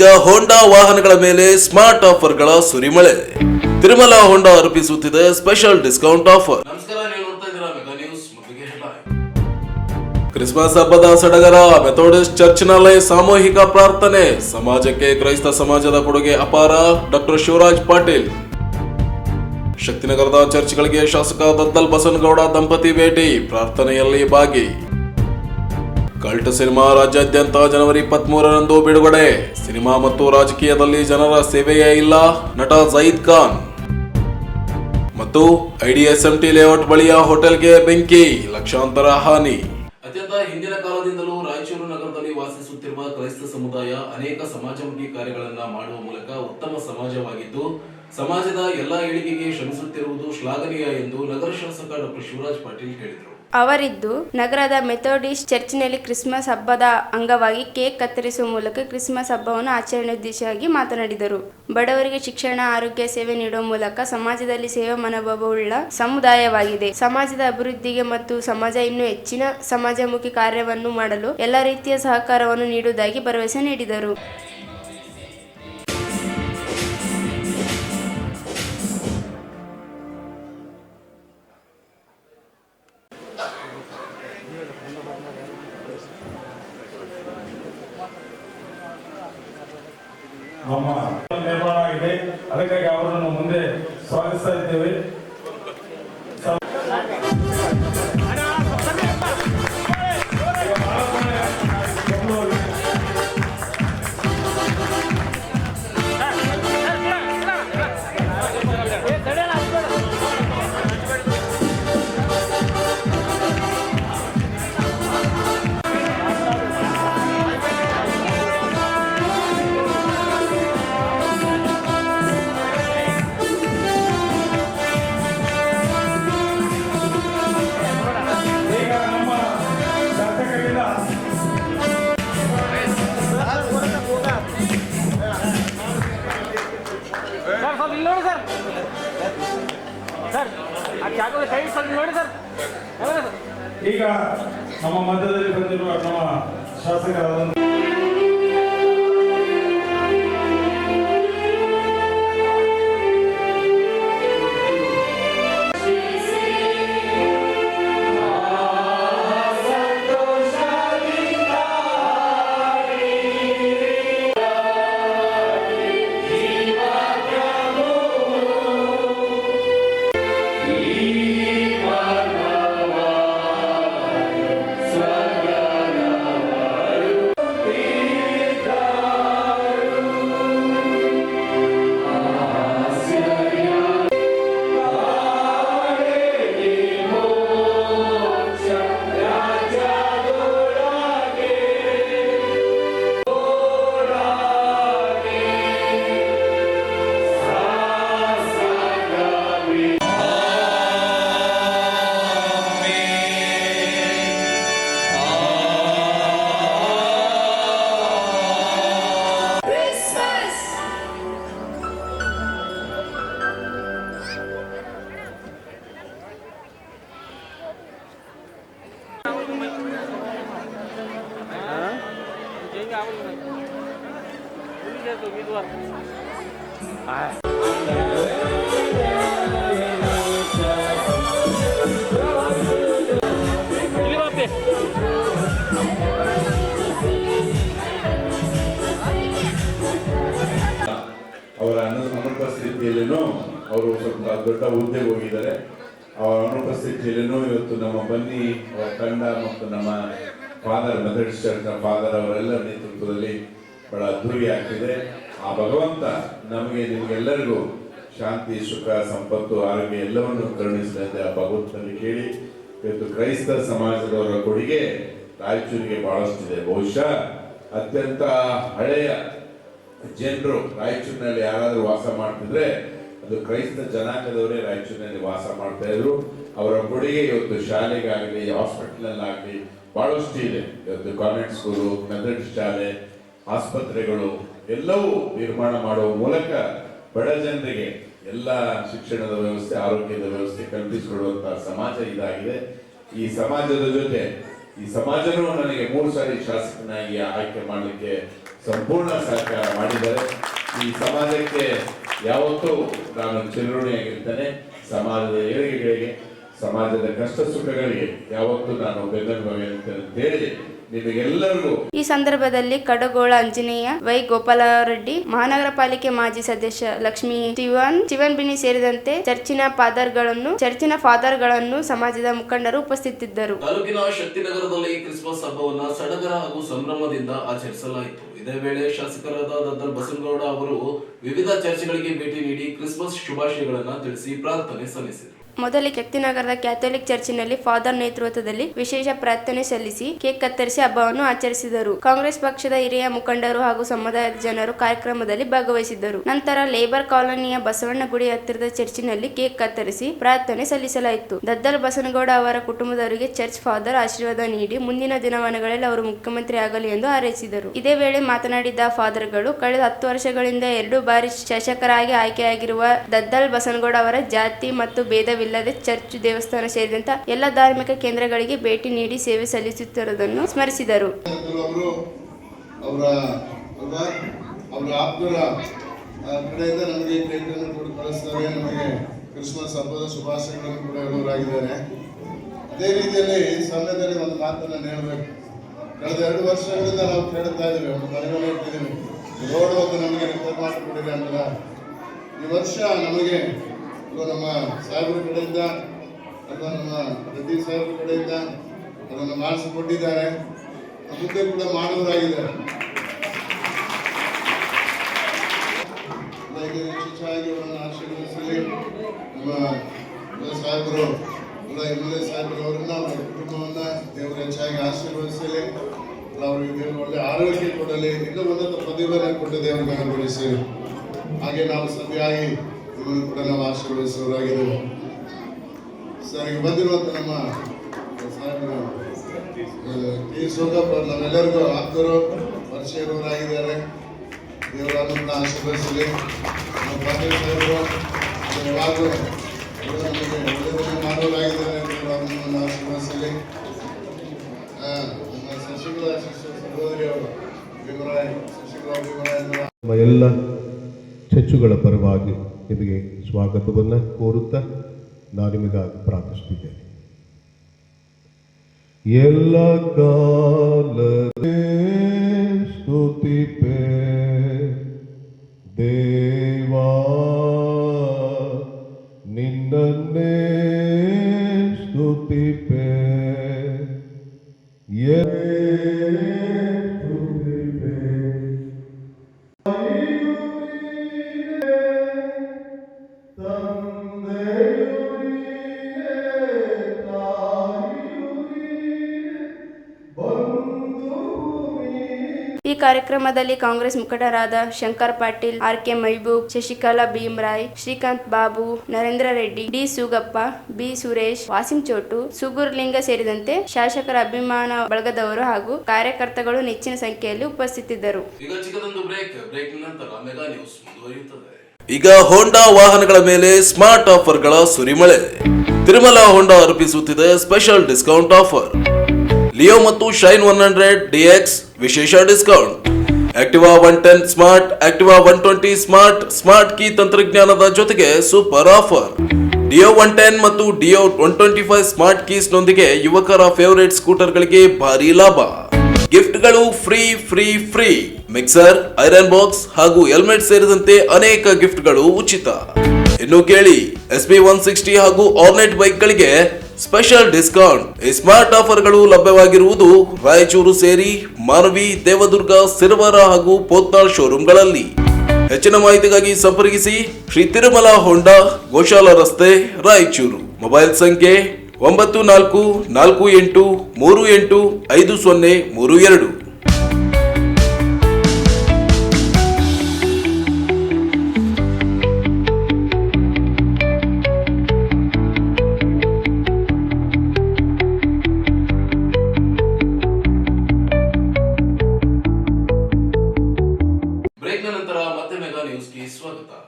ಈಗ ಹೋಂಡಾ ವಾಹನಗಳ ಮೇಲೆ ಸ್ಮಾರ್ಟ್ ಆಫರ್ಗಳ ಸುರಿಮಳೆ. ತಿರುಮಲ ಹೋಂಡಾ ಅರ್ಪಿಸುತ್ತಿದೆ ಸ್ಪೆಷಲ್ ಡಿಸ್ಕೌಂಟ್ ಆಫರ್. ನಮಸ್ಕಾರ, ನೀವು ನೋಡ್ತಾ ಇದ್ದೀರಾ ಮೆಗಾ ನ್ಯೂಸ್. ಮೊದಲಿಗೆ ಹೆಡ್ಲೈನ್. ಕ್ರಿಸ್ಮಸ್ ಹಬ್ಬದ ಸಡಗರ. ಮೆಥೋಡಿಸ್ಟ್ ಚರ್ಚ್ನಲ್ಲಿ ಸಾಮೂಹಿಕ ಪ್ರಾರ್ಥನೆ. ಸಮಾಜಕ್ಕೆ ಕ್ರೈಸ್ತ ಸಮಾಜದ ಕೊಡುಗೆ ಅಪಾರ. ಡಾಕ್ಟರ್ ಶಿವರಾಜ್ ಪಾಟೀಲ್. ಶಕ್ತಿನಗರದ ಚರ್ಚ್ಗಳಿಗೆ ಶಾಸಕ ದದ್ದಲ್ ಬಸನಗೌಡ ದಂಪತಿ ಭೇಟಿ. ಪ್ರಾರ್ಥನೆಯಲ್ಲಿ ಭಾಗಿ. ಕಲ್ಟ್ ಸಿನಿಮಾ ರಾಜ್ಯಾದ್ಯಂತ ಜನವರಿ 23ರಂದು ಬಿಡುಗಡೆ. ಸಿನಿಮಾ ಮತ್ತು ರಾಜಕೀಯದಲ್ಲಿ ಜನರ ಸೇವೆಯೇ ಇಲ್ಲ. ನಟ ಜಯೀದ್ ಖಾನ್. ಮತ್ತು ಐಡಿಎಸ್ಎಂಟಿ ಲೇಔಟ್ ಬಳಿಯ ಹೋಟೆಲ್ಗೆ ಬೆಂಕಿ. ಲಕ್ಷಾಂತರ ಹಾನಿ. ಅತ್ಯಂತ ಹಿಂದಿನ ಕಾಲದಿಂದಲೂ ರಾಯಚೂರು ನಗರದಲ್ಲಿ ವಾಸಿಸುತ್ತಿರುವ ಕ್ರೈಸ್ತ ಸಮುದಾಯ ಅನೇಕ ಸಮಾಜಮುಖಿ ಕಾರ್ಯಗಳನ್ನ ಮಾಡುವ ಮೂಲಕ ಉತ್ತಮ ಸಮಾಜವಾಗಿದ್ದು, ಸಮಾಜದ ಎಲ್ಲಾ ಏಳಿಗೆಗೆ ಶ್ರಮಿಸುತ್ತಿರುವುದು ಶ್ಲಾಘನೀಯ ಎಂದು ನಗರ ಶಾಸಕ ಡಾಕ್ಟರ್ ಶಿವರಾಜ್ ಪಾಟೀಲ್ ಹೇಳಿದರು. ಅವರಿದ್ದು ನಗರದ ಮೆಥೋಡಿಸ್ಟ್ ಚರ್ಚ್ನಲ್ಲಿ ಕ್ರಿಸ್ಮಸ್ ಹಬ್ಬದ ಅಂಗವಾಗಿ ಕೇಕ್ ಕತ್ತರಿಸುವ ಮೂಲಕ ಕ್ರಿಸ್ಮಸ್ ಹಬ್ಬವನ್ನು ಆಚರಣೆಯುದ್ದೇಶವಾಗಿ ಮಾತನಾಡಿದರು. ಬಡವರಿಗೆ ಶಿಕ್ಷಣ, ಆರೋಗ್ಯ ಸೇವೆ ನೀಡುವ ಮೂಲಕ ಸಮಾಜದಲ್ಲಿ ಸೇವಾ ಮನೋಭಾವವುಳ್ಳ ಸಮುದಾಯವಾಗಿದೆ. ಸಮಾಜದ ಅಭಿವೃದ್ಧಿಗೆ ಮತ್ತು ಸಮಾಜ ಇನ್ನೂ ಹೆಚ್ಚಿನ ಸಮಾಜಮುಖಿ ಕಾರ್ಯವನ್ನು ಮಾಡಲು ಎಲ್ಲ ರೀತಿಯ ಸಹಕಾರವನ್ನು ನೀಡುವುದಾಗಿ ಭರವಸೆ ನೀಡಿದರು. ನಮ್ಮ ನಿರ್ಮಾಣ ಆಗಿದೆ. ಅದಕ್ಕಾಗಿ ಅವರನ್ನು ಮುಂದೆ ಸ್ವಾಗತಿಸ್ತಾ ಇದ್ದೇವೆ. ಈಗ ನಮ್ಮ ಮಧ್ಯದಲ್ಲಿ ಬಂದಿರುವ ನಮ್ಮ ಶಾಸಕರಾದ ಅವರ ಅನುಪಸ್ಥಿತಿಯಲ್ಲೇನೋ ಅವರು ಸ್ವಲ್ಪ ದೊಡ್ಡ ಹುದ್ದೆಗೆ ಹೋಗಿದ್ದಾರೆ. ಅವರ ಅನುಪಸ್ಥಿತಿಯಲ್ಲೇನೋ ಇವತ್ತು ನಮ್ಮ ಬನ್ನಿ ಅವರ ತಂಡ ಮತ್ತು ನಮ್ಮ ಫಾದರ್ ಮೆಥಡಿಸ್ಟ್ ಚರ್ಚ್ನ ಫಾದರ್ ಅವರೆಲ್ಲ ನೇತೃತ್ವದಲ್ಲಿ ಬಹಳ ಅದ್ಧೂರಿ ಆಗ್ತಿದೆ. ಆ ಭಗವಂತ ನಮಗೆ ನಿಮಗೆಲ್ಲರಿಗೂ ಶಾಂತಿ, ಸುಖ, ಸಂಪತ್ತು, ಆರೋಗ್ಯ ಎಲ್ಲವನ್ನು ಕರುಣಿಸಿದಂತೆ ಆ ಭಗವಂತನಲ್ಲಿ ಕೇಳಿ, ಇವತ್ತು ಕ್ರೈಸ್ತ ಸಮಾಜದವರ ಕೊಡುಗೆ ರಾಯಚೂರಿಗೆ ಬಹಳಷ್ಟಿದೆ. ಬಹುಶಃ ಅತ್ಯಂತ ಹಳೆಯ ಜನರು ರಾಯಚೂರಿನಲ್ಲಿ ಯಾರಾದರೂ ವಾಸ ಮಾಡ್ತಿದ್ರೆ ಅದು ಕ್ರೈಸ್ತ ಜನಾಂಗದವರೇ ರಾಯಚೂರಿನಲ್ಲಿ ವಾಸ ಮಾಡ್ತಾ ಇದ್ರು. ಅವರ ಕೊಡುಗೆ ಇವತ್ತು ಶಾಲೆಗಾಗಲಿ, ಹಾಸ್ಪಿಟಲ್ನಲ್ಲಾಗಲಿ ಬಹಳಷ್ಟು ಇದೆ. ಇವತ್ತು ಕಾನ್ವೆಂಟ್ ಸ್ಕೂಲು, ಮೆಥಡಿಸ್ಟ್ ಶಾಲೆ, ಆಸ್ಪತ್ರೆಗಳು ಎಲ್ಲವೂ ನಿರ್ಮಾಣ ಮಾಡುವ ಮೂಲಕ ಬಡ ಜನರಿಗೆ ಎಲ್ಲ ಶಿಕ್ಷಣದ ವ್ಯವಸ್ಥೆ, ಆರೋಗ್ಯದ ವ್ಯವಸ್ಥೆ ಕಲ್ಪಿಸಿಕೊಡುವಂತಹ ಸಮಾಜ ಇದಾಗಿದೆ. ಈ ಸಮಾಜದ ಜೊತೆ ಈ ಸಮಾಜನೂ ನನಗೆ 3 ಸಾರಿ ಶಾಸಕನಾಗಿ ಆಯ್ಕೆ ಮಾಡಲಿಕ್ಕೆ ಸಂಪೂರ್ಣ ಸಹಕಾರ ಮಾಡಿದ್ದಾರೆ. ಈ ಸಮಾಜಕ್ಕೆ ಯಾವತ್ತೂ ನಾನು ಚಿರಋಣಿಯಾಗಿರ್ತೇನೆ. ಸಮಾಜದ ಏಳಿಗೆಗಳಿಗೆ, ಸಮಾಜದ ಕಷ್ಟ ಸುಖಗಳಿಗೆ ಯಾವತ್ತೂ ನಾನು ಬೆನ್ನೆಲುಬಾಗಿರ್ತೇನೆ ಅಂತ ಹೇಳಿ ನಿಮಗೆಲ್ಲರಿಗೂ. ಈ ಸಂದರ್ಭದಲ್ಲಿ ಕಡಗೋಳ ಅಂಜನೇಯ, ವೈ ಗೋಪಾಲರೆಡ್ಡಿ, ಮಹಾನಗರ ಪಾಲಿಕೆ ಮಾಜಿ ಸದಸ್ಯ ಲಕ್ಷ್ಮೀ ಚಿವನ್ ಬಿನಿ ಸೇರಿದಂತೆ ಚರ್ಚಿನ ಫಾದರ್ಗಳನ್ನು ಸಮಾಜದ ಮುಖಂಡರು ಉಪಸ್ಥಿತರಿದ್ದರು. ತಾಲೂಕಿನ ಶಕ್ತಿನಗರದಲ್ಲಿ ಕ್ರಿಸ್ಮಸ್ ಹಬ್ಬವನ್ನ ಸಡಗರ ಹಾಗೂ ಸಂಭ್ರಮದಿಂದ ಆಚರಿಸಲಾಯಿತು. ಇದೇ ವೇಳೆ ಶಾಸಕರಾದ ದದ್ದಲ್ ಬಸನಗೌಡ ಅವರು ವಿವಿಧ ಚರ್ಚ್ಗಳಿಗೆ ಭೇಟಿ ನೀಡಿ ಕ್ರಿಸ್ಮಸ್ ಶುಭಾಶಯಗಳನ್ನು ತಿಳಿಸಿ ಪ್ರಾರ್ಥನೆ ಸಲ್ಲಿಸಿದರು. ಮೊದಲಿಗೆ ಶಕ್ತಿನಗರದ ಕ್ಯಾಥೋಲಿಕ್ ಚರ್ಚಿನಲ್ಲಿ ಫಾದರ್ ನೇತೃತ್ವದಲ್ಲಿ ವಿಶೇಷ ಪ್ರಾರ್ಥನೆ ಸಲ್ಲಿಸಿ ಕೇಕ್ ಕತ್ತರಿಸಿ ಹಬ್ಬವನ್ನು ಆಚರಿಸಿದರು. ಕಾಂಗ್ರೆಸ್ ಪಕ್ಷದ ಹಿರಿಯ ಮುಖಂಡರು ಹಾಗೂ ಸಮುದಾಯದ ಜನರು ಕಾರ್ಯಕ್ರಮದಲ್ಲಿ ಭಾಗವಹಿಸಿದ್ದರು. ನಂತರ ಲೇಬರ್ ಕಾಲೋನಿಯ ಬಸವಣ್ಣಗುಡಿ ಹತ್ತಿರದ ಚರ್ಚಿನಲ್ಲಿ ಕೇಕ್ ಕತ್ತರಿಸಿ ಪ್ರಾರ್ಥನೆ ಸಲ್ಲಿಸಲಾಯಿತು. ದದ್ದಲ್ ಬಸನಗೌಡ ಅವರ ಕುಟುಂಬದವರಿಗೆ ಚರ್ಚ್ ಫಾದರ್ ಆಶೀರ್ವಾದ ನೀಡಿ ಮುಂದಿನ ದಿನಮಾನಗಳಲ್ಲಿ ಅವರು ಮುಖ್ಯಮಂತ್ರಿ ಆಗಲಿ ಎಂದು ಹಾರೈಸಿದರು. ಇದೇ ವೇಳೆ ಮಾತನಾಡಿದ ಫಾದರ್ಗಳು, ಕಳೆದ 10 ವರ್ಷಗಳಿಂದ 2 ಬಾರಿ ಶಾಸಕರಾಗಿ ಆಯ್ಕೆಯಾಗಿರುವ ದದ್ದಲ್ ಬಸನಗೌಡ ಅವರ ಜಾತಿ ಮತ್ತು ಭೇದ ಇಲ್ಲದೆ ಚರ್ಚ್, ದೇವಸ್ಥಾನ ಸೇರಿದಂತೆ ಎಲ್ಲ ಧಾರ್ಮಿಕ ಕೇಂದ್ರಗಳಿಗೆ ಭೇಟಿ ನೀಡಿ ಸೇವೆ ಸಲ್ಲಿಸುತ್ತಿರುವುದನ್ನು ಸ್ಮರಿಸಿದರು. ಅವರ ಆಪ್ತರ ಕಡೆಯಿಂದ ನಮಗೆ ಕೇಕನ್ನು ಕೂಡ ಕಳಿಸ್ತಾರೆ. ನಮಗೆ ಕ್ರಿಸ್ಮಸ್ ಹಬ್ಬದ ಶುಭಾಶಯಗಳನ್ನು ಕೂಡ ಹೇಳುವರಾಗಿದ್ದಾರೆ. ಅದೇ ರೀತಿಯಲ್ಲಿ ಈ ಸಮಯದಲ್ಲಿ ಒಂದು ಮಾತನ್ನು ಹೇಳಬೇಕು. ಕಳೆದ 2 ವರ್ಷಗಳಿಂದ ನಾವು ಕೇಳ್ತಾ ಇದ್ದೀವಿ, ಒಂದು ಮನೆಯಲ್ಲಿ ಇಟ್ಟಿದ್ದೀವಿ, ರೋಡ್ ಒಂದು ನಮಗೆ ರಿಪೇರ್ ಮಾಡಿಕೊಡಿದೆ ಅಂತ. ಈ ವರ್ಷ ನಮಗೆ ನಮ್ಮ ಸಾಹೇಬರ ಕಡೆಯಿಂದ ಅಥವಾ ನಮ್ಮ ಪ್ರತಿ ಸಾಹೇಬರ ಕಡೆಯಿಂದ ಅದನ್ನು ಮಾಡಿಸಿಕೊಟ್ಟಿದ್ದಾರೆ. ಮುಂದೆ ಕೂಡ ಮಾಡುವರಾಗಿದ್ದಾರೆ. ಹೆಚ್ಚಾಗಿ ಅವರನ್ನು ಆಶೀರ್ವದಿಸಲಿ. ನಮ್ಮ ಸಾಹೇಬರು MLA ಸಾಹೇಬರವರನ್ನ, ಅವರ ಕುಟುಂಬವನ್ನು ದೇವರು ಹೆಚ್ಚಾಗಿ ಆಶೀರ್ವದಿಸಲಿ. ಅವರಿಗೆ ದೇವರು ಒಳ್ಳೆ ಆರೋಗ್ಯ ಕೊಡಲಿ, ಇನ್ನೂ ಉನ್ನತ ಪ್ರತಿಭೆಯನ್ನು ಕೊಟ್ಟು ದೇವರು ಗಮನಗೊಳಿಸಲಿ. ಹಾಗೆ ನಾವು ಸಭೆಯಾಗಿ ಇವನು ಕೂಡ ನಾವು ಆಶೀರ್ವದಿಸುವರಾಗಿದ್ದೇವೆ. ಸರ್, ಈಗ ಬಂದಿರುವಂಥ ನಮ್ಮ ಸಾಹೇಬರು ಟಿ ಸೋಗಪ್ಪ ನಮ್ಮೆಲ್ಲರಿಗೂ ಆಪ್ತರು, ಪರಿಚಯರಾಗಿದ್ದಾರೆ. ದೇವರ ಅವರನ್ನು ಆಶೀರ್ವದಿಸಲಿ. ನಮ್ಮ ಪಾಟೀಲ್ ಸಾಹೇಬರು ಯಾವಾಗಲೂ ನಮಗೆ ಒಳ್ಳೆಯದನ್ನು ಮಾಡೋರಾಗಿದ್ದಾರೆ. ದೇವರ ಅವರನ್ನು ಆಶೀರ್ವದಿಸಲಿ. ನಮ್ಮ ಶಶಿಕಲಾ ಸಹೋದರಿ ಅವರು ನಮ್ಮ ಎಲ್ಲ ಚರ್ಚುಗಳ ಪರವಾಗಿ ನಿಮಗೆ ಸ್ವಾಗತವನ್ನು ಕೋರುತ್ತಾ ನಾನು ನಿಮಗಾಗಿ ಪ್ರಾರ್ಥಿಸುತ್ತಿದ್ದೇನೆ. ಎಲ್ಲ ಕಾಲದಲ್ಲಿ ಸ್ತುತಿಪೆ ದೇವಾ, ನಿನ್ನನ್ನೇ ಸ್ತುತಿಪೆ ಈ ಕಾರ್ಯಕ್ರಮದಲ್ಲಿ ಕಾಂಗ್ರೆಸ್ ಮುಖಂಡರಾದ Shankar Patil, RK Maibub, Shashikala Bheemaray, Srikanth Babu, Narendra Reddy, D Sugappa, B Suresh, Wasim Chotu, Sugurlinga ಸೇರಿದಂತೆ ಶಾಸಕರ ಅಭಿಮಾನ ಬಳಗದವರು ಹಾಗೂ ಕಾರ್ಯಕರ್ತಗಳು ನೆಚ್ಚಿನ ಸಂಖ್ಯೆಯಲ್ಲಿ ಉಪಸ್ಥಿತರಿದ್ದರು. ಈಗ ಹೋಂಡಾ ವಾಹನಗಳ ಮೇಲೆ ಸ್ಮಾರ್ಟ್ ಆಫರ್ಗಳ ಸುರಿಮಳೆ. ತಿರುಮಲ ಹೋಂಡಾ ಅರ್ಪಿಸುತ್ತಿದೆ ಸ್ಪೆಷಲ್ ಡಿಸ್ಕೌಂಟ್ ಆಫರ್. ಲಿಯೋ ಮತ್ತು ಶೈನ್ 100 DX ವಿಶೇಷ discount. Activa 110 smart, Activa 120 smart key ತಂತ್ರಜ್ಞಾನದ ಜೊತೆಗೆ ಸೂಪರ್ ಆಫರ್. ಡಿಯೋ 110 ಮತ್ತು ಡಿಯೋ 125 ಸ್ಮಾರ್ಟ್ ಕೀಸ್ ನೊಂದಿಗೆ ಯುವಕರ ಫೇವರೇಟ್ ಸ್ಕೂಟರ್ಗಳಿಗೆ ಭಾರಿ ಲಾಭ. ಗಿಫ್ಟ್ಗಳು ಫ್ರೀ. ಮಿಕ್ಸರ್, ಐರನ್ ಬಾಕ್ಸ್ ಹಾಗೂ ಹೆಲ್ಮೆಟ್ ಸೇರಿದಂತೆ ಅನೇಕ ಗಿಫ್ಟ್ಗಳು ಉಚಿತ. ಇನ್ನು ಕೇಳಿ, SB 160 ಹಾಗೂ ಆರ್ನೆಟ್ ಬೈಕ್ಗಳಿಗೆ ಸ್ಪೆಷಲ್ ಡಿಸ್ಕೌಂಟ್. ಈ ಸ್ಮಾರ್ಟ್ ಆಫರ್ಗಳು ಲಭ್ಯವಾಗಿರುವುದು ರಾಯಚೂರು ಸೇರಿ ಮಾನವಿ, ದೇವದುರ್ಗ, ಸಿರವಾರ ಹಾಗೂ ಪೋತ್ನಾಳ್ ಶೋರೂಮ್ಗಳಲ್ಲಿ. ಹೆಚ್ಚಿನ ಮಾಹಿತಿಗಾಗಿ ಸಂಪರ್ಕಿಸಿ ಶ್ರೀ ತಿರುಮಲ ಹೋಂಡಾ, ಗೋಶಾಲ ರಸ್ತೆ, ರಾಯಚೂರು. ಮೊಬೈಲ್ ಸಂಖ್ಯೆ 9448385032.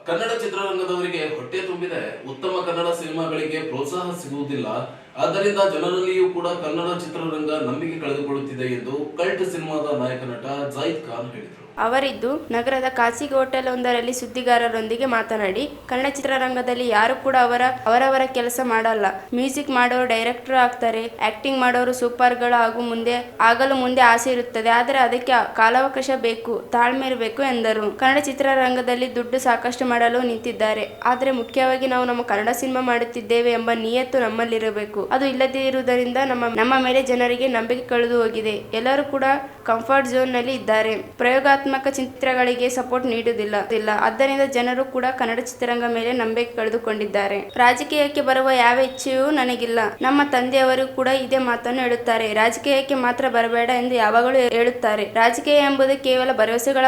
ಕನ್ನಡ ಚಿತ್ರರಂಗದವರಿಗೆ ಹೊಟ್ಟೆ ತುಂಬಿದೆ, ಉತ್ತಮ ಕನ್ನಡ ಸಿನಿಮಾಗಳಿಗೆ ಪ್ರೋತ್ಸಾಹ ಸಿಗುವುದಿಲ್ಲ. ಆದ್ದರಿಂದ ಜನರಲ್ಲಿಯೂ ಕೂಡ ಕನ್ನಡ ಚಿತ್ರರಂಗ ನಂಬಿಕೆ ಕಳೆದುಕೊಳ್ಳುತ್ತಿದೆ ಎಂದು ಕಲ್ಟ್ ಸಿನಿಮಾದ ನಾಯಕ ನಟ ಜಾಹಿದ್ ಖಾನ್ ಹೇಳಿದರು. ಅವರಿದ್ದು ನಗರದ ಖಾಸಗಿ ಹೋಟೆಲ್ ಒಂದರಲ್ಲಿ ಸುದ್ದಿಗಾರರೊಂದಿಗೆ ಮಾತನಾಡಿ, ಕನ್ನಡ ಚಿತ್ರರಂಗದಲ್ಲಿ ಯಾರು ಕೂಡ ಅವರವರ ಕೆಲಸ ಮಾಡಲ್ಲ. ಮ್ಯೂಸಿಕ್ ಮಾಡೋರು ಡೈರೆಕ್ಟರ್ ಆಗ್ತಾರೆ, ಆಕ್ಟಿಂಗ್ ಮಾಡೋರು ಸೂಪರ್ಗಳು ಆಗಲು ಮುಂದೆ ಆಸೆ ಇರುತ್ತದೆ. ಆದರೆ ಅದಕ್ಕೆ ಕಾಲಾವಕಾಶ ಬೇಕು, ತಾಳ್ಮೆ ಇರಬೇಕು ಎಂದರು. ಕನ್ನಡ ಚಿತ್ರರಂಗದಲ್ಲಿ ದುಡ್ಡು ಸಾಕಷ್ಟು ಮಾಡಲು ನಿಂತಿದ್ದಾರೆ. ಆದರೆ ಮುಖ್ಯವಾಗಿ ನಾವು ನಮ್ಮ ಕನ್ನಡ ಸಿನಿಮಾ ಮಾಡುತ್ತಿದ್ದೇವೆ ಎಂಬ ನಿಯತ್ತು ನಮ್ಮಲ್ಲಿರಬೇಕು. ಅದು ಇಲ್ಲದಿರುವುದರಿಂದ ನಮ್ಮ ಮೇಲೆ ಜನರಿಗೆ ನಂಬಿಕೆ ಕಳೆದು ಹೋಗಿದೆ. ಎಲ್ಲರೂ ಕೂಡ ಕಂಫರ್ಟ್ ಝೋನ್ ನಲ್ಲಿ ಇದ್ದಾರೆ. ಪ್ರಯೋಗಾತ್ಮಕ ಚಿತ್ರಗಳಿಗೆ ಸಪೋರ್ಟ್ ನೀಡುವುದಿಲ್ಲ. ಆದ್ದರಿಂದ ಜನರು ಕೂಡ ಕನ್ನಡ ಚಿತ್ರರಂಗ ಮೇಲೆ ನಂಬಿಕೆ ಕಳೆದುಕೊಂಡಿದ್ದಾರೆ. ರಾಜಕೀಯಕ್ಕೆ ಬರುವ ಯಾವ ಇಚ್ಛೆಯೂ ನನಗಿಲ್ಲ. ನಮ್ಮ ತಂದೆಯವರು ಕೂಡ ಇದೇ ಮಾತನ್ನು ಹೇಳುತ್ತಾರೆ. ರಾಜಕೀಯಕ್ಕೆ ಮಾತ್ರ ಬರಬೇಡ ಎಂದು ಯಾವಾಗಲೂ ಹೇಳುತ್ತಾರೆ. ರಾಜಕೀಯ ಎಂಬುದು ಕೇವಲ ಭರವಸೆಗಳ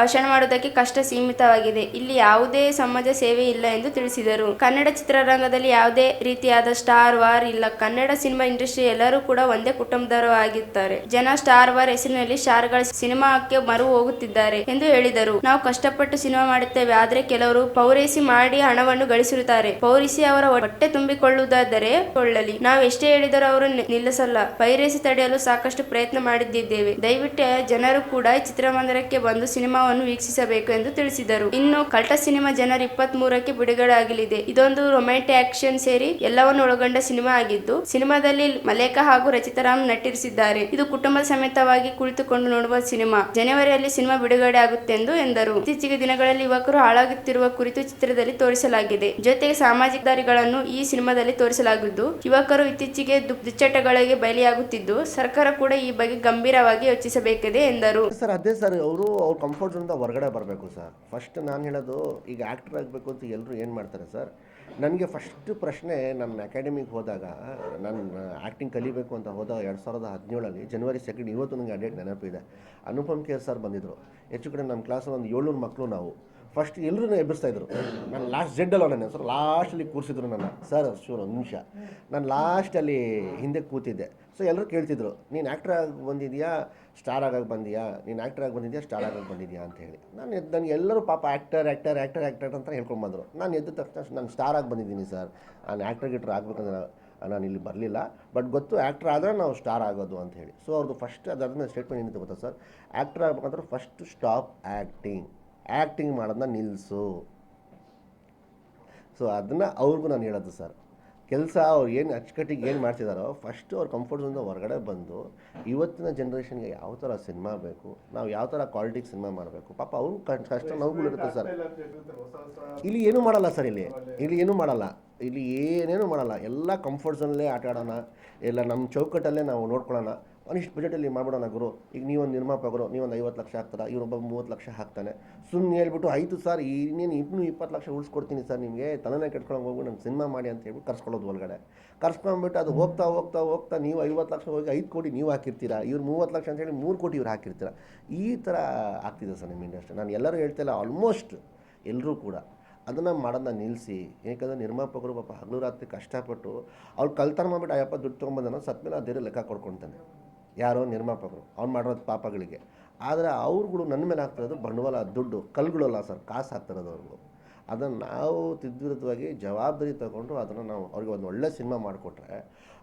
ಭಾಷಣ ಮಾಡುವುದಕ್ಕೆ ಕಷ್ಟ ಸೀಮಿತವಾಗಿದೆ. ಇಲ್ಲಿ ಯಾವುದೇ ಸಮಾಜ ಸೇವೆ ಇಲ್ಲ ಎಂದು ತಿಳಿಸಿದರು. ಕನ್ನಡ ಚಿತ್ರರಂಗದಲ್ಲಿ ಯಾವುದೇ ರೀತಿಯಾದ ಸ್ಟಾರ್ ವಾರ್ ಇಲ್ಲ. ಕನ್ನಡ ಸಿನಿಮಾ ಇಂಡಸ್ಟ್ರಿ ಎಲ್ಲರೂ ಕೂಡ ಒಂದೇ ಕುಟುಂಬದವರು ಆಗಿರ್ತಾರೆ. ಜನ ಸ್ಟಾರ್ ವಾರ್ ಹೆಸರಿನಲ್ಲಿ ಸ್ಟಾರ್ಗಳ ಸಿನಿಮಾಕ್ಕೆ ಮರು ಹೋಗುತ್ತಿದ್ದಾರೆ ಎಂದು ಹೇಳಿದರು. ನಾವು ಕಷ್ಟಪಟ್ಟು ಸಿನಿಮಾ ಮಾಡುತ್ತೇವೆ, ಆದರೆ ಕೆಲವರು ಪೌರೈಸಿ ಮಾಡಿ ಹಣವನ್ನು ಗಳಿಸಿರುತ್ತಾರೆ. ಪೌರೈಸಿ ಅವರ ಹೊಟ್ಟೆ ತುಂಬಿಕೊಳ್ಳುವುದಾದರೆ ಕೊಳ್ಳಲಿ, ನಾವು ಎಷ್ಟೇ ಹೇಳಿದರೂ ಅವರು ನಿಲ್ಲಿಸಲ್ಲ. ಪೈರೇಸಿ ತಡೆಯಲು ಸಾಕಷ್ಟು ಪ್ರಯತ್ನ ಮಾಡಿದ್ದೇವೆ. ದಯವಿಟ್ಟು ಜನರು ಕೂಡ ಚಿತ್ರಮಂದಿರಕ್ಕೆ ಬಂದು ಸಿನಿಮಾವನ್ನು ವೀಕ್ಷಿಸಬೇಕು ಎಂದು ತಿಳಿಸಿದರು. ಇನ್ನು ಕಲ್ಟ ಸಿನಿಮಾ ಜನವರಿ 23ಕ್ಕೆ ಬಿಡುಗಡೆ ಆಗಲಿದೆ. ಇದೊಂದು ರೊಮ್ಯಾಂಟಿಕ್ ಆಕ್ಷನ್ ಸೇರಿ ಎಲ್ಲವನ್ನು ಒಳಗೊಂಡ ಸಿನಿಮಾ ಆಗಿದ್ದು, ಸಿನಿಮಾದಲ್ಲಿ ಮಲೇಕಾ ಹಾಗೂ ರಚಿತಾ ರಾಮ್ ನಟಿಸಿದ್ದಾರೆ. ಇದು ಕುಟುಂಬ ಸಮೇತವಾಗಿ ಕುಳಿತುಕೊಂಡು ನೋಡುವ ಸಿನಿಮಾ. ಜನವರಿಯಲ್ಲಿ ಸಿನಿಮಾ ಬಿಡುಗಡೆ ಆಗುತ್ತೆಂದು ಎಂದರು. ಇತ್ತೀಚಿನ ದಿನಗಳಲ್ಲಿ ಯುವಕರು ಹಾಳಾಗುತ್ತಿರುವ ಕುರಿತು ಚಿತ್ರದಲ್ಲಿ ತೋರಿಸಲಾಗಿದೆ. ಜೊತೆಗೆ ಸಾಮಾಜಿಕ ದಾರಿಗಳನ್ನು ಈ ಸಿನಿಮಾದಲ್ಲಿ ತೋರಿಸಲಾಗಿದ್ದು, ಯುವಕರು ಇತ್ತೀಚೆಗೆ ದುಶ್ಚಟಗಳಿಗೆ ಬಲಿಯಾಗುತ್ತಿದ್ದು, ಸರ್ಕಾರ ಕೂಡ ಈ ಬಗ್ಗೆ ಗಂಭೀರವಾಗಿ ಯೋಚಿಸಬೇಕಿದೆ ಎಂದರು. ಸರ್ ಅದೇ ಸರ್, ಅವ್ರ ಕಂಫರ್ಟ್ ಝೋನಿಂದ ಹೊರಗಡೆ ಬರಬೇಕು ಸರ್. ಫಸ್ಟ್ ನಾನು ಹೇಳೋದು, ಈಗ ಆ್ಯಕ್ಟರ್ ಆಗಬೇಕು ಅಂತ ಎಲ್ಲರೂ ಏನು ಮಾಡ್ತಾರೆ ಸರ್. ನನಗೆ ಫಸ್ಟ್ ಪ್ರಶ್ನೆ, ನನ್ನ ಅಕಾಡೆಮಿಗೆ ಹೋದಾಗ, ನಾನು ಆ್ಯಕ್ಟಿಂಗ್ ಕಲಿಬೇಕು ಅಂತ ಹೋದಾಗ 2017 ಜನವರಿ 2 ಇವತ್ತು ನನಗೆ ಡೇಟ್ ನೆನಪಿದೆ. ಅನುಪಮ್ ಖೇರ್ ಸರ್ ಬಂದಿದ್ದರು. ಹೆಚ್ಚು ಕಡೆ ನಮ್ಮ ಕ್ಲಾಸಲ್ಲಿ ಒಂದು 700 ಮಕ್ಕಳು ನಾವು. ಫಸ್ಟ್ ಎಲ್ಲರೂ ಎಬ್ಬರಿಸ್ತಾಯಿದ್ರು. ನಾನು ಲಾಸ್ಟ್ ಜೆಡ್ಡಲ್ಲ ನನ್ನ ಸರ್, ಲಾಸ್ಟಲ್ಲಿ ಕೂರಿಸಿದ್ರು ನನ್ನ. ಸರ್ ಶೂರ್ ಒಂದು ನಿಮಿಷ, ನಾನು ಲಾಸ್ಟಲ್ಲಿ ಹಿಂದೆ ಕೂತಿದ್ದೆ. ಸೊ ಎಲ್ಲರೂ ಕೇಳ್ತಿದ್ರು, ನೀನು ಆ್ಯಕ್ಟರ್ ಆಗಿ ಬಂದಿದೆಯಾ, ಸ್ಟಾರ್ ಆಗೋಕ್ಕೆ ಬಂದಿಯಾ, ನೀನು ಆ್ಯಕ್ಟರ್ ಆಗಿ ಬಂದಿದೆಯಾ, ಸ್ಟಾರ್ ಆಗೋಕ್ಕೆ ಬಂದಿದೆಯಾ ಅಂತ ಹೇಳಿ. ನನಗೆ ಎಲ್ಲರೂ ಪಾಪ ಆ್ಯಕ್ಟರ್ ಅಂತ ಹೇಳ್ಕೊಂಡ್ಬಂದರು. ನಾನು ಎದ್ದ ತಕ್ಷಣ ನಾನು ಸ್ಟಾರ್ ಆಗಿ ಬಂದಿದ್ದೀನಿ ಸರ್, ನಾನು ಆ್ಯಕ್ಟರ್ ಆಗಬೇಕಂದ್ರೆ ನಾನು ಇಲ್ಲಿ ಬರಲಿಲ್ಲ, ಬಟ್ ಗೊತ್ತು ಆ್ಯಕ್ಟರ್ ಆದರೆ ನಾವು ಸ್ಟಾರ್ ಆಗೋದು ಅಂತ ಹೇಳಿ. ಸೊ ಅವ್ರದ್ದು ಫಸ್ಟ್ ಅದಾದ್ಮೇಲೆ ಸ್ಟೇಟ್ಮೆಂಟ್ ಏನಿತ್ತು ಗೊತ್ತಾ ಸರ್, ಆ್ಯಕ್ಟರ್ ಆಗಬೇಕಂದ್ರೆ ಫಸ್ಟ್ ಸ್ಟಾಪ್ ಆ್ಯಕ್ಟಿಂಗ್ ಮಾಡೋದನ್ನ ನಿಲ್ಲಿಸು. ಸೊ ಅದನ್ನು ಅವ್ರಿಗೂ ನಾನು ಹೇಳೋದು ಸರ್, ಕೆಲಸ ಅವ್ರು ಏನು ಅಚ್ಚುಕಟ್ಟಿಗೆ ಏನು ಮಾಡ್ತಿದ್ದಾರೋ ಫಸ್ಟು ಅವ್ರ ಕಂಫರ್ಟ್ ಝೋನಿಂದ ಹೊರಗಡೆ ಬಂದು ಇವತ್ತಿನ ಜನ್ರೇಷನ್ಗೆ ಯಾವ ಥರ ಸಿನಿಮಾ ಬೇಕು, ನಾವು ಯಾವ ಥರ ಕ್ವಾಲಿಟಿಗೆ ಸಿನಿಮಾ ಮಾಡಬೇಕು, ಪಾಪ ಅವರು ಕಷ್ಟ ನೋವುಗಳಿರುತ್ತೆ ಸರ್. ಇಲ್ಲಿ ಏನೂ ಮಾಡಲ್ಲ ಸರ್, ಇಲ್ಲಿ ಏನೂ ಮಾಡಲ್ಲ, ಇಲ್ಲಿ ಏನೇನೂ ಮಾಡಲ್ಲ. ಎಲ್ಲ ಕಂಫರ್ಟ್ ಝೋನಲ್ಲೇ ಆಟ ಆಡೋಣ, ಎಲ್ಲ ನಮ್ಮ ಚೌಕಟ್ಟಲ್ಲೇ ನಾವು ನೋಡ್ಕೊಳ್ಳೋಣ. ಒಂದಿಷ್ಟು ಬಜೆಟಲ್ಲಿ ಮಾಡ್ಬಿಡೋಣ ಗುರು. ಈಗ ನೀವೊಂದು ನಿರ್ಮಾಪಕರು, ನೀವೊಂದು 50 ಲಕ್ಷ ಹಾಕ್ತಾರೆ, ಇವರೊಬ್ಬ 30 ಲಕ್ಷ ಹಾಕ್ತಾನೆ. ಸುಮ್ಮನೆ ಹೇಳ್ಬಿಟ್ಟು ಆಯಿತು ಸರ್, ಇನ್ನೇನು 20 ಲಕ್ಷ ಉಳಿಸ್ಕೊಡ್ತೀನಿ ಸರ್, ನಿಮಗೆ ತಲೆನೇ ಕೆಟ್ಕೊಳ್ಳೋಕೆ ಹೋಗಿ ನಂಗೆ ಸಿನಿಮಾ ಮಾಡಿ ಅಂತ ಹೇಳ್ಬಿಟ್ಟು ಕರ್ಸ್ಕೊಳ್ಳೋದು ಒಳಗಡೆ. ಕರ್ಸ್ಕೊಂಡ್ಬಿಟ್ಟು ಅದು ಹೋಗ್ತಾ ನೀವು 50 ಲಕ್ಷ ಹೋಗಿ 5 ಕೋಟಿ ನೀವು ಹಾಕಿರ್ತೀರಾ, ಇವ್ರು 30 ಲಕ್ಷ ಅಂತೇಳಿ 3 ಕೋಟಿ ಇವ್ರು ಹಾಕಿರ್ತೀರ. ಈ ಥರ ಆಗ್ತಿದೆ ಸರ್ ನಿಮ್ಮ ಇಂಡಸ್ಟ್ರಿ. ನಾನು ಎಲ್ಲರೂ ಹೇಳ್ತಿಲ್ಲ, ಆಲ್ಮೋಸ್ಟ್ ಎಲ್ಲರೂ ಕೂಡ ಅದನ್ನು ಮಾಡೋದನ್ನ ನಿಲ್ಲಿಸಿ. ಏಕೆಂದರೆ ನಿರ್ಮಾಪಕರು ಪಾಪ ಹಗಲು ರಾತ್ರಿ ಕಷ್ಟಪಟ್ಟು ಅವ್ರು ಕಲ್ತನ ಮಾಡಿಬಿಟ್ಟು ಅಯ್ಯಪ್ಪ ದುಡ್ಡು ತೊಗೊಂಬಂದನೋ ಸತ್ಮೇಲೆ ಅದೇನು ಲೆಕ್ಕ ಕೊಡ್ಕೊಳ್ತಾನೆ ಯಾರೋ ನಿರ್ಮಾಪಕರು ಅವ್ನು ಮಾಡಿರೋದು ಪಾಪಗಳಿಗೆ. ಆದರೆ ಅವ್ರುಗಳು ನನ್ನ ಮೇಲೆ ಆಗ್ತಿರೋದು ಬಂಡವಾಳ, ದುಡ್ಡು, ಕಲ್ಗಳಲ್ಲ ಸರ್, ಕಾಸು ಆಗ್ತಿರೋದು ಅವ್ರಿಗೂ. ಅದನ್ನು ನಾವು ವಿರುದ್ಧವಾಗಿ ಜವಾಬ್ದಾರಿ ತಗೊಂಡು ಅದನ್ನು ನಾವು ಅವ್ರಿಗೆ ಒಂದು ಒಳ್ಳೆ ಸಿನಿಮಾ ಮಾಡಿಕೊಟ್ರೆ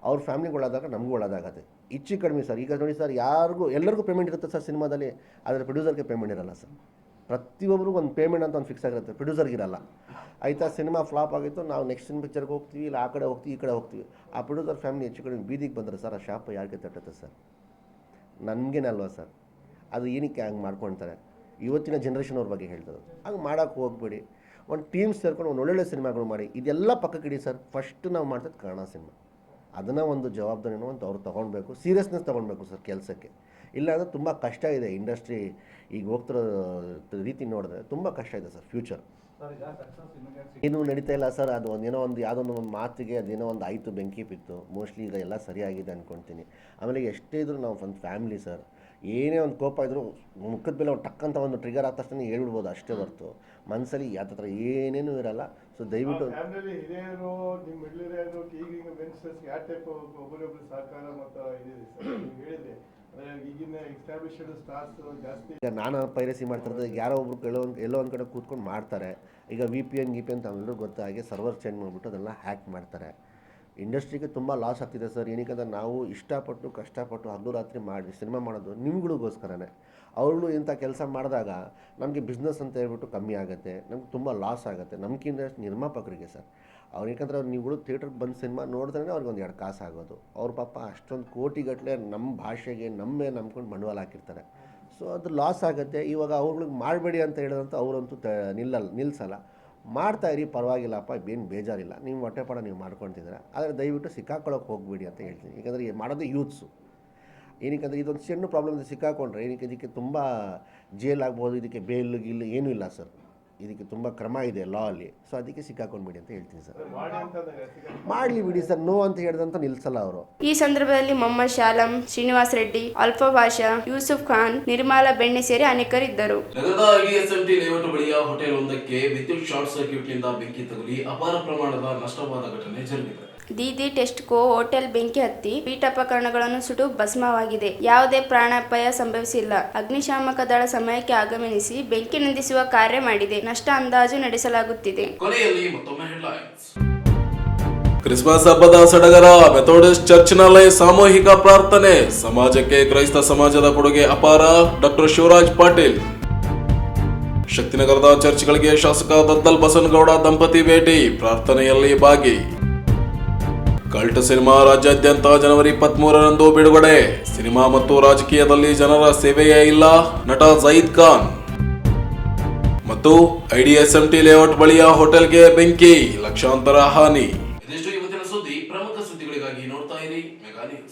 ಅವ್ರ ಫ್ಯಾಮಿಲಿಗೆ ಒಳ್ಳೇದಾಗ ನಮಗೂ ಒಳ್ಳೇದಾಗತ್ತೆ. ಹೆಚ್ಚು ಕಡಿಮೆ ಸರ್. ಈಗ ನೋಡಿ ಸರ್, ಎಲ್ಲರಿಗೂ ಪೇಮೆಂಟ್ ಇರುತ್ತೆ ಸರ್ ಸಿನಿಮಾದಲ್ಲಿ, ಆದರೆ ಪ್ರೊಡ್ಯೂಸರ್ಗೆ ಪೇಮೆಂಟ್ ಇರಲ್ಲ ಸರ್. ಪ್ರತಿಯೊಬ್ಬರಿಗೂ ಒಂದು ಪೇಮೆಂಟ್ ಅಂತ ಒಂದು ಫಿಕ್ಸ್ ಆಗಿರುತ್ತೆ, ಪ್ರೊಡ್ಯೂಸರ್ಗಿರಲ್ಲ. ಆಯಿತಾ, ಸಿನಿಮಾ ಫ್ಲಾಪ್ ಆಗಿತ್ತು, ನಾವು ನೆಕ್ಸ್ಟ್ ಪಿಕ್ಚರ್ಗೆ ಹೋಗ್ತೀವಿ, ಇಲ್ಲ ಆ ಕಡೆ ಹೋಗ್ತೀವಿ, ಈ ಕಡೆ ಹೋಗ್ತೀವಿ. ಆ ಪ್ರೊಡ್ಯೂಸರ್ ಫ್ಯಾಮಿಲಿ ಹೆಚ್ಚು ಕಡಿಮೆ ಬೀದಿಗೆ ಬಂದರೆ ಸರ್, ಆ ಶಾಪ್ ಯಾರಿಗೆ ತಟ್ಟುತ್ತೆ ಸರ್? ನನಗೇನಲ್ವ ಸರ್? ಅದು ಏನಕ್ಕೆ ಹಂಗೆ ಮಾಡ್ಕೊಳ್ತಾರೆ? ಇವತ್ತಿನ ಜನ್ರೇಷನ್ ಅವ್ರ ಬಗ್ಗೆ ಹೇಳ್ತಾರೆ. ಹಂಗೆ ಮಾಡೋಕ್ಕೆ ಹೋಗ್ಬೇಡಿ. ಒಂದು ಟೀಮ್ ಸೇರ್ಕೊಂಡು ಒಂದು ಒಳ್ಳೊಳ್ಳೆ ಸಿನಿಮಾಗಳು ಮಾಡಿ. ಇದೆಲ್ಲ ಪಕ್ಕಕ್ಕಿಡಿ ಸರ್. ಫಸ್ಟ್ ನಾವು ಮಾಡ್ತದ್ದು ಕನ್ನಡ ಸಿನಿಮಾ. ಅದನ್ನು ಒಂದು ಜವಾಬ್ದಾರಿನೂ ಅಂತ ಅವ್ರು ತೊಗೊಳ್ಬೇಕು, ಸೀರಿಯಸ್ನೆಸ್ ತೊಗೊಳ್ಬೇಕು ಸರ್ ಕೆಲಸಕ್ಕೆ. ಇಲ್ಲಾಂದರೆ ತುಂಬ ಕಷ್ಟ ಇದೆ ಇಂಡಸ್ಟ್ರಿ. ಈಗ ಹೋಗ್ತಿರೋ ರೀತಿ ನೋಡಿದ್ರೆ ತುಂಬ ಕಷ್ಟ ಇದೆ ಸರ್ ಫ್ಯೂಚರ್. ಏನೂ ನಡೀತಾ ಇಲ್ಲ ಸರ್. ಅದು ಯಾವುದೋ ಒಂದು ಮಾತಿಗೆ ಅದೇನೋ ಒಂದು ಆಯಿತು, ಬೆಂಕಿ ಬಿತ್ತು. ಮೋಸ್ಟ್ಲಿ ಈಗ ಎಲ್ಲ ಸರಿಯಾಗಿದೆ ಅಂದ್ಕೊಳ್ತೀನಿ. ಆಮೇಲೆ ಎಷ್ಟೇ ಇದ್ರೂ ನಾವು ಒಂದು ಫ್ಯಾಮಿಲಿ ಸರ್. ಏನೇ ಒಂದು ಕೋಪ ಇದ್ದರೂ ಮುಖದ ಮೇಲೆ ಒಂದು ಟಕ್ಕಂತ ಒಂದು ಟ್ರಿಗರ್ ಆದ ತಕ್ಷಣ ಹೇಳ್ಬಿಡ್ಬೋದು, ಅಷ್ಟೇ ಹೊರತು ಮನಸ್ಸಲ್ಲಿ ಯಾವ ಥರ ಏನೇನೂ ಇರಲ್ಲ. ಸೊ ದಯವಿಟ್ಟು ಈಗ ನಾನು ಪೈರಸಿ ಮಾಡ್ತಿರೋದು, ಯಾರೋ ಒಬ್ರು ಎಲ್ಲೋ ಒಂದು ಕಡೆ ಕೂತ್ಕೊಂಡು ಮಾಡ್ತಾರೆ. ಈಗ VPN ತಾವೆಲ್ಲರೂ ಗೊತ್ತಾಗಿ ಸರ್ವರ್ ಚೇಂಜ್ ಮಾಡಿಬಿಟ್ಟು ಅದೆಲ್ಲ ಹ್ಯಾಕ್ ಮಾಡ್ತಾರೆ. ಇಂಡಸ್ಟ್ರಿಗೆ ತುಂಬ ಲಾಸ್ ಆಗ್ತಿದೆ ಸರ್. ಏನಕ್ಕೆ ನಾವು ಇಷ್ಟಪಟ್ಟು ಕಷ್ಟಪಟ್ಟು ಹಗಲು ರಾತ್ರಿ ಮಾಡಿ ಸಿನಿಮಾ ಮಾಡೋದು ನಿಮ್ಗಳಿಗೋಸ್ಕರನೇ. ಅವ್ರುಗಳು ಇಂಥ ಕೆಲಸ ಮಾಡಿದಾಗ ನಮಗೆ ಬಿಸ್ನೆಸ್ ಅಂತ ಹೇಳ್ಬಿಟ್ಟು ಕಮ್ಮಿ ಆಗುತ್ತೆ, ನಮ್ಗೆ ತುಂಬ ಲಾಸ್ ಆಗುತ್ತೆ ನಮ್ಗಿಂತ ನಿರ್ಮಾಪಕರಿಗೆ ಸರ್. ಅವ್ರು ಯಾಕಂದರೆ ನೀವುಗಳು ಥಿಯೇಟ್ರಿಗೆ ಬಂದು ಸಿನಿಮಾ ನೋಡಿದ್ರೆ ಅವ್ರಿಗೆ ಒಂದು 2 ಕಾಸು ಆಗೋದು. ಅವ್ರ ಪಾಪ ಅಷ್ಟೊಂದು ಕೋಟಿಗಟ್ಟಲೆ ನಮ್ಮ ಭಾಷೆಗೆ ನಮ್ಮೇ ನಂಬ್ಕೊಂಡು ಬಂಡವಾಳ ಹಾಕಿರ್ತಾರೆ. ಸೊ ಅದು ಲಾಸ್ ಆಗುತ್ತೆ. ಇವಾಗ ಅವ್ರಿಗೆ ಮಾಡಬೇಡಿ ಅಂತ ಹೇಳಿದಂಥ ಅವರಂತೂ ನಿಲ್ಲಿಸಲ್ಲ. ಮಾಡ್ತಾಯಿರಿ, ಪರವಾಗಿಲ್ಲಪ್ಪ, ಏನು ಬೇಜಾರಿಲ್ಲ, ನೀವು ಹೊಟ್ಟೆಪಾಡ ನೀವು ಮಾಡ್ಕೊತಿದ್ದೀರ, ಆದರೆ ದಯವಿಟ್ಟು ಸಿಕ್ಕಾಕೊಳ್ಳೋಕೆ ಹೋಗಬೇಡಿ ಅಂತ ಹೇಳ್ತೀನಿ. ಯಾಕಂದರೆ ಮಾಡೋದು ಯೂತ್ಸು. ಏನಕ್ಕೆ ಇದೊಂದು ಸಣ್ಣ ಪ್ರಾಬ್ಲಮ್ ಸಿಕ್ಕಾಕೊಂಡ್ರೆ ಇದಕ್ಕೆ ತುಂಬ ಜೇಲ್ ಆಗ್ಬೋದು, ಇದಕ್ಕೆ ಬೇಲ್ ಗಿಲ್ ಏನೂ ಇಲ್ಲ ಸರ್. ಇದಕ್ಕೆ ತುಂಬ ಕ್ರಮ ಇದೆ ಲಾ ಅಲ್ಲಿ. ಸೊ ಅದಕ್ಕೆ ಸಿಕ್ಕಾಕೊಂಡ್ಬಿಡಿ ಅಂತ ಹೇಳ್ತೀನಿ ಸರ್. ಮಾಡಲಿ ಬಿಡಿ ಸರ್, ನೋ ಅಂತ ಹೇಳಿದಂತ ನಿಲ್ಲಿಸಲ್ಲ ಅವರು. ಈ ಸಂದರ್ಭದಲ್ಲಿ ಮೊಹಮ್ಮದ್ ಶಾಲಂ, ಶ್ರೀನಿವಾಸ್ ರೆಡ್ಡಿ, ಅಲ್ಫಾ ಭಾಷಾ, ಯೂಸುಫ್ ಖಾನ್, ನಿರ್ಮಲಾ ಬೆಣ್ಣೆ ಸೇರಿ ಅನೇಕರಿದ್ದರು. ನಗರದ IDSMT ಲೇಔಟ್ ಬಳಿಯ ಹೋಟೆಲ್ ಒಂದಕ್ಕೆ ವಿದ್ಯುತ್ ಶಾರ್ಟ್ ಸರ್ಕ್ಯೂಟ್ನಿಂದ ಬೆಂಕಿ ತಗುಲಿ ಅಪಾರ ಪ್ರಮಾಣದ ನಷ್ಟವಾದ ಘಟನೆ ಜರುಗಿದೆ. ದೀದಿ ಟೆಸ್ಟ್ ಕೋ ಹೋಟೆಲ್ ಬೆಂಕಿ ಹತ್ತಿ ಪೀಠೋಪಕರಣಗಳನ್ನು ಸುಟ್ಟು ಭಸ್ಮವಾಗಿದೆ. ಯಾವುದೇ ಪ್ರಾಣಾಪಾಯ ಸಂಭವಿಸಿಲ್ಲ. ಅಗ್ನಿಶಾಮಕ ದಳ ಸಮಯಕ್ಕೆ ಆಗಮನಿಸಿ ಬೆಂಕಿ ನಂದಿಸುವ ಕಾರ್ಯ ಮಾಡಿದೆ. ನಷ್ಟ ಅಂದಾಜು ನಡೆಸಲಾಗುತ್ತಿದೆ. ಕೊನೆಯಲ್ಲಿ ಮತ್ತೊಮ್ಮೆ ಹೆಡ್ಲೈನ್ಸ್. ಕ್ರಿಸ್ಮಸ್ ಹಬ್ಬದ ಸಡಗರ. ಮೆಥೋಡಿಸ್ಟ್ ಚರ್ಚ್ನಲ್ಲಿ ಸಾಮೂಹಿಕ ಪ್ರಾರ್ಥನೆ. ಸಮಾಜಕ್ಕೆ ಕ್ರೈಸ್ತ ಸಮಾಜದ ಕೊಡುಗೆ ಅಪಾರ. ಡಾಕ್ಟರ್ ಶಿವರಾಜ್ ಪಾಟೀಲ್. ಶಕ್ತಿನಗರದ ಚರ್ಚ್ಗಳಿಗೆ ಶಾಸಕ ದದ್ದಲ್ ಬಸನಗೌಡ ದಂಪತಿ ಭೇಟಿ. ಪ್ರಾರ್ಥನೆಯಲ್ಲಿ ಭಾಗಿ. ಕಲ್ಟ್ ಸಿನಿಮಾ ರಾಜ್ಯಾದ್ಯಂತ ಜನವರಿ 23ರಂದು ಬಿಡುಗಡೆ. ಸಿನಿಮಾ ಮತ್ತು ರಾಜಕೀಯದಲ್ಲಿ ಜನರ ಸೇವೆಯೇ ಇಲ್ಲ. ನಟ ಜಯೀದ್ ಖಾನ್. ಮತ್ತು IDSMT ಲೇಔಟ್ ಬಳಿಯ ಹೋಟೆಲ್ಗೆ ಬೆಂಕಿ, ಲಕ್ಷಾಂತರ ಹಾನಿ. ಇದಿಷ್ಟು ಇವತ್ತಿನ ಸುದ್ದಿ. ಪ್ರಮುಖ ಸುದ್ದಿಗಳಿಗಾಗಿ ನೋಡ್ತಾ ಇರಿ ಮೆಗಾ ನ್ಯೂಸ್.